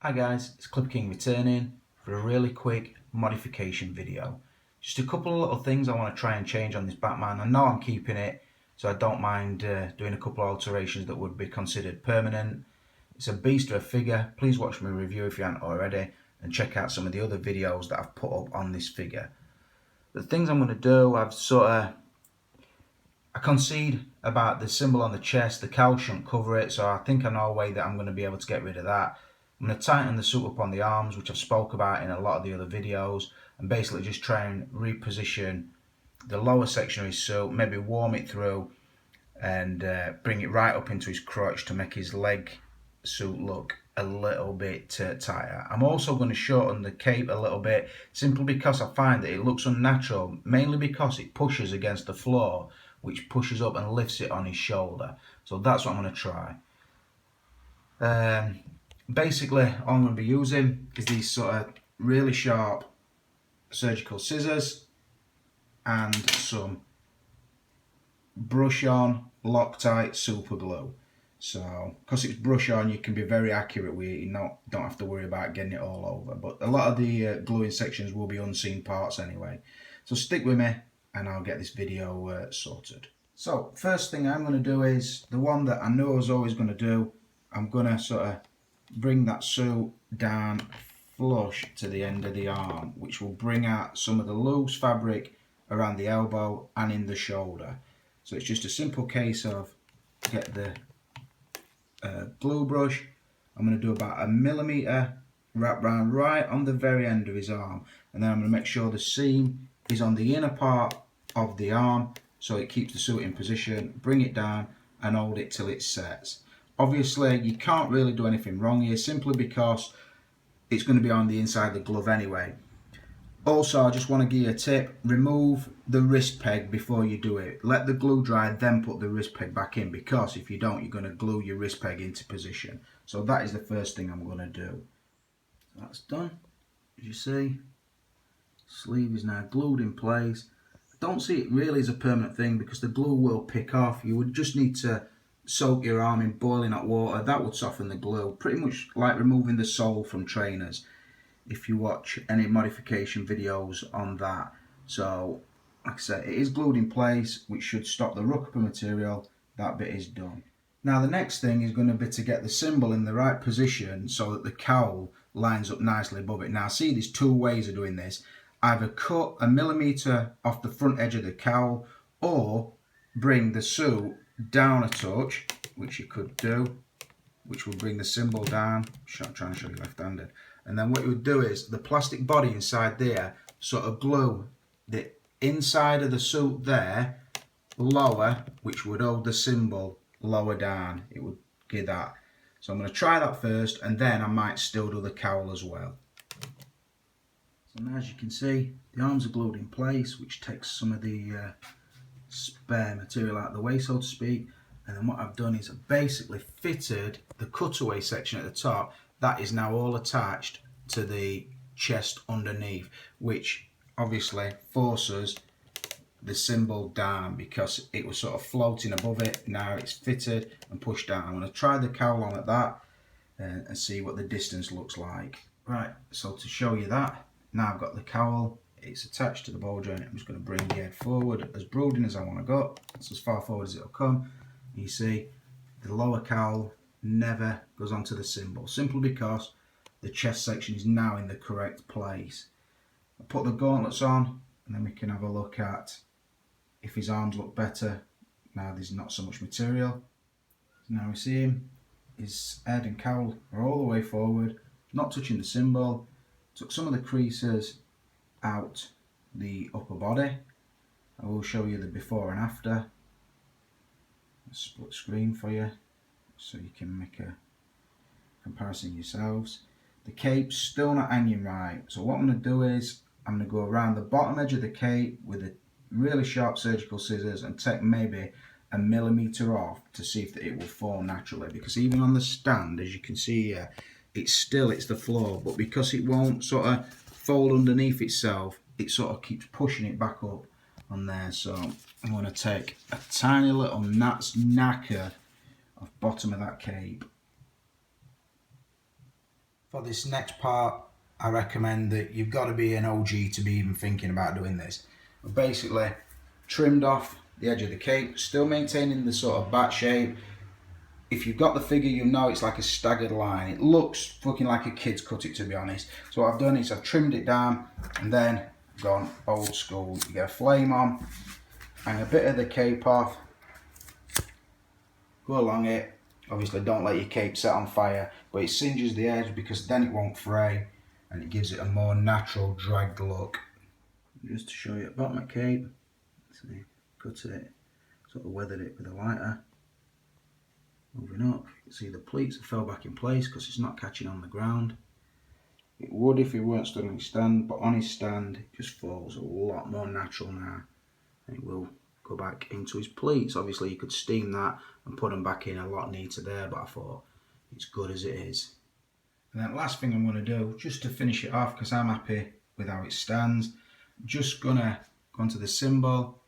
Hi guys, it's Clipper King returning for a really quick modification video. Just a couple of little things I want to try and change on this Batman. I know I'm keeping it, so I don't mind doing a couple of alterations that would be considered permanent. It's a beast of a figure. Please watch my review if you haven't already, and check out some of the other videos that I've put up on this figure. The things I'm going to do, I concede about the symbol on the chest. The cowl shouldn't cover it, so I think I know a way that I'm going to be able to get rid of that. I'm going to tighten the suit up on the arms, which I've spoke about in a lot of the other videos, and basically just try and reposition the lower section of his suit, maybe warm it through and bring it right up into his crotch to make his leg suit look a little bit tighter. I'm also going to shorten the cape a little bit, simply because I find that it looks unnatural, mainly because it pushes against the floor, which pushes up and lifts it on his shoulder. So that's what I'm going to try. Basically, all I'm going to be using is these sort of really sharp surgical scissors and some brush on Loctite super glue. So, because it's brush on, you can be very accurate with it. You don't have to worry about getting it all over. But a lot of the gluing sections will be unseen parts anyway. So stick with me and I'll get this video sorted. So, first thing I'm going to do is the one that I knew I was always going to do. I'm going to sort of bring that suit down flush to the end of the arm, which will bring out some of the loose fabric around the elbow and in the shoulder. So it's just a simple case of get the glue brush. I'm going to do about 1 millimeter wrap round right on the very end of his arm, and then I'm going to make sure the seam is on the inner part of the arm so it keeps the suit in position. Bring it down and hold it till it sets. Obviously you can't really do anything wrong here, simply because it's going to be on the inside of the glove anyway. Also, I just want to give you a tip: remove the wrist peg before you do it. Let the glue dry, then put the wrist peg back in, because if you don't, you're going to glue your wrist peg into position. So that is the first thing I'm going to do. So that's done. As you see, sleeve is now glued in place. I don't see it really as a permanent thing because the glue will pick off. You would just need to soak your arm in boiling hot water. That would soften the glue, pretty much like removing the sole from trainers, if you watch any modification videos on that. So like I said, it is glued in place, which should stop the ruck up of material. That bit is done. Now the next thing is going to be to get the symbol in the right position so that the cowl lines up nicely above it. Now see, there's two ways of doing this: either cut 1 millimeter off the front edge of the cowl, or bring the suit down a touch, which you could do, which will bring the symbol down. I'm trying to show you left-handed. And then what you would do is the plastic body inside there, sort of glue the inside of the suit there lower, which would hold the symbol lower down. It would give that. So I'm going to try that first, and then I might still do the cowl as well. So now, as you can see, the arms are glued in place, which takes some of the spare material out of the way, so to speak. And then what I've done is I've basically fitted the cutaway section at the top. That is now all attached to the chest underneath, which obviously forces the symbol down because it was sort of floating above it. Now it's fitted and pushed down. I'm going to try the cowl on at that and see what the distance looks like. Right, so to show you that, now I've got the cowl. It's attached to the ball joint. I'm just going to bring the head forward as brooding as I want to go. That's as far forward as it'll come. You see, the lower cowl never goes onto the symbol, simply because the chest section is now in the correct place. I'll put the gauntlets on, and then we can have a look at if his arms look better. Now there's not so much material. Now we see him, his head and cowl are all the way forward, not touching the symbol. Took some of the creases out the upper body. I will show you the before and after. A split screen for you so you can make a comparison yourselves. The cape's still not hanging right, so what I'm going to do is I'm going to go around the bottom edge of the cape with a really sharp surgical scissors and take maybe 1 millimeter off to see if it will form naturally, because even on the stand, as you can see here, it's the floor, but because it won't sort of fold underneath itself, it sort of keeps pushing it back up on there. So I'm going to take a tiny little knacker off bottom of that cape, For this next part, I recommend that you've got to be an OG to be even thinking about doing this. I've basically trimmed off the edge of the cape, still maintaining the sort of bat shape. If you've got the figure, you know it's like a staggered line. It looks fucking like a kid's cut it, to be honest. So what I've done is I've trimmed it down and then gone old school. You get a flame on, hang a bit of the cape off, go along it. Obviously don't let your cape set on fire, but it singes the edge because then it won't fray and it gives it a more natural dragged look. Just to show you the bottom of the cape, see, cut it, sort of weathered it with a lighter. Moving up, you can see the pleats have fell back in place because it's not catching on the ground. It would if he weren't stood on his stand, but on his stand it just falls a lot more natural now. And it will go back into his pleats. Obviously you could steam that and put them back in a lot neater there, but I thought it's good as it is. And then last thing I'm going to do, just to finish it off because I'm happy with how it stands, I'm just going to go onto the symbol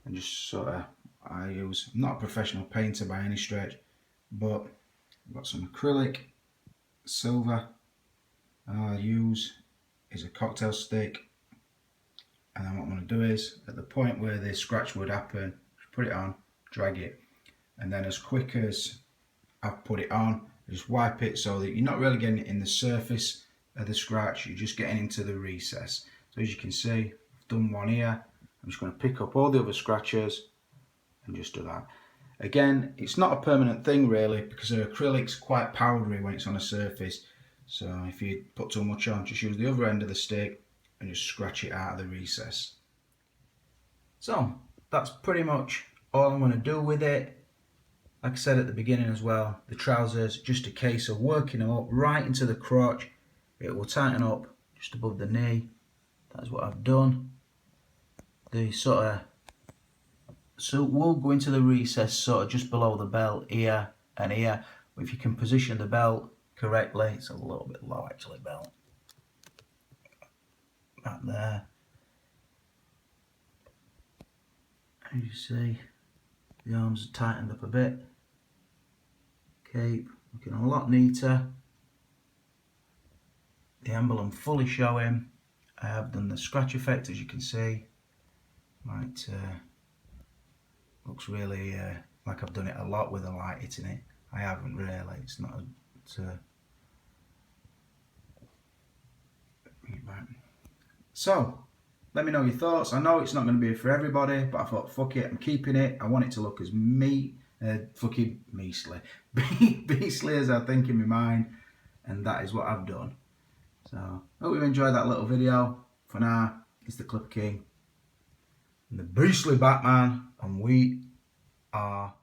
and just sort of, I'm not a professional painter by any stretch, but I've got some acrylic, silver, and all I use is a cocktail stick. And then what I'm going to do is, at the point where the scratch would happen, just put it on, drag it, and then as quick as I've put it on, just wipe it so that you're not really getting it in the surface of the scratch, you're just getting into the recess. So as you can see, I've done one here. I'm just going to pick up all the other scratches and just do that. Again, it's not a permanent thing really because the acrylic's quite powdery when it's on a surface. So if you put too much on, just use the other end of the stick and just scratch it out of the recess. So that's pretty much all I'm going to do with it. Like I said at the beginning as well, the trousers, just a case of working them up right into the crotch. It will tighten up just above the knee. That's what I've done. The sort of suit will go into the recess sort of just below the belt here and here. But if you can position the belt correctly, it's a little bit low actually, belt. Back there. As you see, the arms are tightened up a bit. Cape looking a lot neater. The emblem fully showing. I have done the scratch effect as you can see. Right, looks really like I've done it a lot with the light hitting it. I haven't really, it's not so let me know your thoughts. I know it's not going to be for everybody, but I thought fuck it, I'm keeping it. I want it to look as fucking beastly as I think in my mind, and that is what I've done. So hope you enjoyed that little video. For now, it's the Clipper King and the beastly Batman, and we are